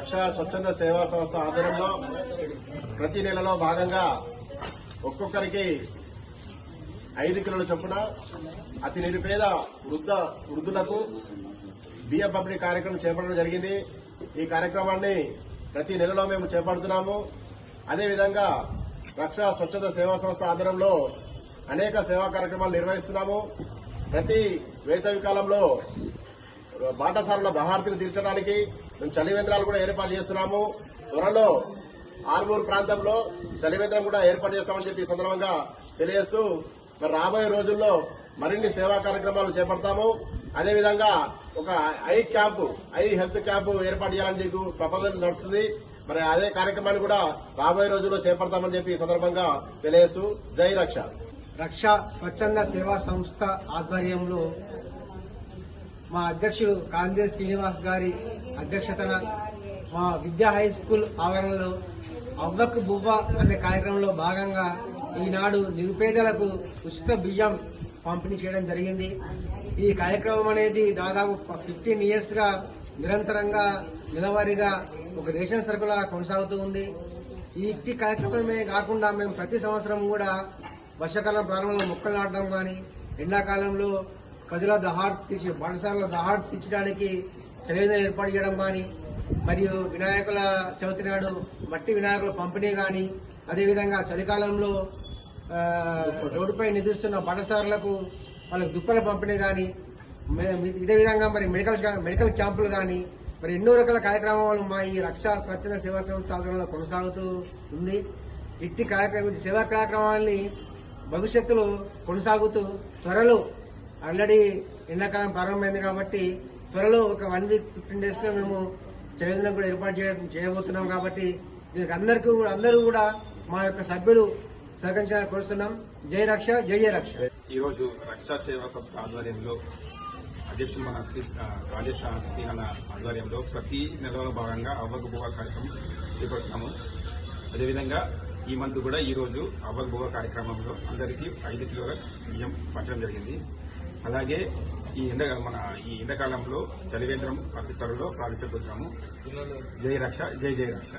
రక్ష స్వచ్ఛంద సేవా సంస్థ ఆధ్వర్యంలో ప్రతి నెలలో భాగంగా ఒక్కొక్కరికి 5 కిలోల చొప్పున అతి నిరుపేద వృద్ధులకు బియ్యం పంపిణీ కార్యక్రమం చేపట్టడం జరిగింది. ఈ కార్యక్రమాన్ని ప్రతి నెలలో మేము చేపడుతున్నాము. అదేవిధంగా రక్ష స్వచ్ఛంద సేవా సంస్థ ఆధ్వర్యంలో అనేక సేవా కార్యక్రమాలు నిర్వహిస్తున్నాము. ప్రతి వేసవి కాలంలో బాటసారుల దహార్తిని తీర్చడానికి మేము చలివేంద్రాలు కూడా ఏర్పాటు చేస్తున్నాము. త్వరలో ఆర్మూరు ప్రాంతంలో చలివేంద్రం కూడా ఏర్పాటు చేస్తామని చెప్పి సందర్భంగా తెలియజేస్తూ మరి రాబోయే రోజుల్లో మరిన్ని సేవా కార్యక్రమాలు చేపడతాము. అదేవిధంగా ఒక ఐ హెల్త్ క్యాంపు ఏర్పాటు చేయాలని చెప్పి ప్రపోజల్ నడుస్తుంది. మరి అదే కార్యక్రమాన్ని కూడా రాబోయే రోజుల్లో చేపడతామని చెప్పి సందర్భంగా తెలియజేస్తూ జై రక్ష. రక్ష స్వచ్ఛంద సేవా సంస్థ ఆధ్వర్యంలో మా అధ్యక్షుడు కాంజే శ్రీనివాస్ గారి అధ్యక్షతన మా విద్యా హై స్కూల్ ఆవరణలో అవ్వకు బువ్వ అనే కార్యక్రమంలో భాగంగా ఈనాడు నిరుపేదలకు ఉచిత బియ్యం పంపిణీ చేయడం జరిగింది. ఈ కార్యక్రమం అనేది దాదాపు 15 years గా నిరంతరంగా నెలవారీగా ఒక రేషన్ సరుకులా కొనసాగుతూ ఉంది. ఈ కార్యక్రమమే కాకుండా మేము ప్రతి సంవత్సరం కూడా వర్షాకాలం ప్రారంభంలో మొక్కలు నాటడం కానీ, ఎండాకాలంలో ప్రజల పాఠశాలల దహార్తి తీర్చడానికి చలివేంద్రం ఏర్పాటు చేయడం కానీ, మరియు వినాయకుల చవితి నాడు మట్టి వినాయకుల పంపిణీ కానీ, అదేవిధంగా చలికాలంలో రోడ్డుపై నిద్రిస్తున్న పాఠశాలలకు వాళ్ళకి దుప్పల పంపిణీ కానీ, ఇదే విధంగా మరి మెడికల్ క్యాంపులు కానీ మరి ఎన్నో రకాల కార్యక్రమాలు మా ఈ రక్షా స్వచ్ఛంద సేవా సంస్థ ఆధ్వర్యంలో కొనసాగుతూ ఉంది. ఇట్టి సేవా కార్యక్రమాన్ని భవిష్యత్తులో కొనసాగుతూ త్వరలో ఆల్రెడీ ఎండాకాలం ప్రారంభమైంది కాబట్టి త్వరలో ఒక 1 week 15 days లో మేము చలివేంద్రం కూడా ఏర్పాటు చేయబోతున్నాం. కాబట్టి దీనికి అందరూ కూడా మా యొక్క సభ్యులు సహకరించాలని కోరుతున్నాం. జై రక్ష, జై జై రక్ష. ఈరోజు రక్షా సేవా సంస్థ ఆధ్వర్యంలో అధ్యక్షుడు మన రాజేష్ శ్రీహన్న ఆధ్వర్యంలో ప్రతి నెలలో భాగంగా అవ్వకు బువ్వ కార్యక్రమం చేపడుతున్నాము. అదేవిధంగా ఈ మంత్ కూడా ఈ రోజు అవ్వకు బువ్వ కార్యక్రమంలో అందరికీ 5 కిలోల బియ్యం పంచడం జరిగింది. అలాగే ఈ ఎండాకాలంలో చలివేంద్రం అతి త్వరలో ప్రారంభించబోతున్నాము. జై రక్ష, జై జై రక్ష.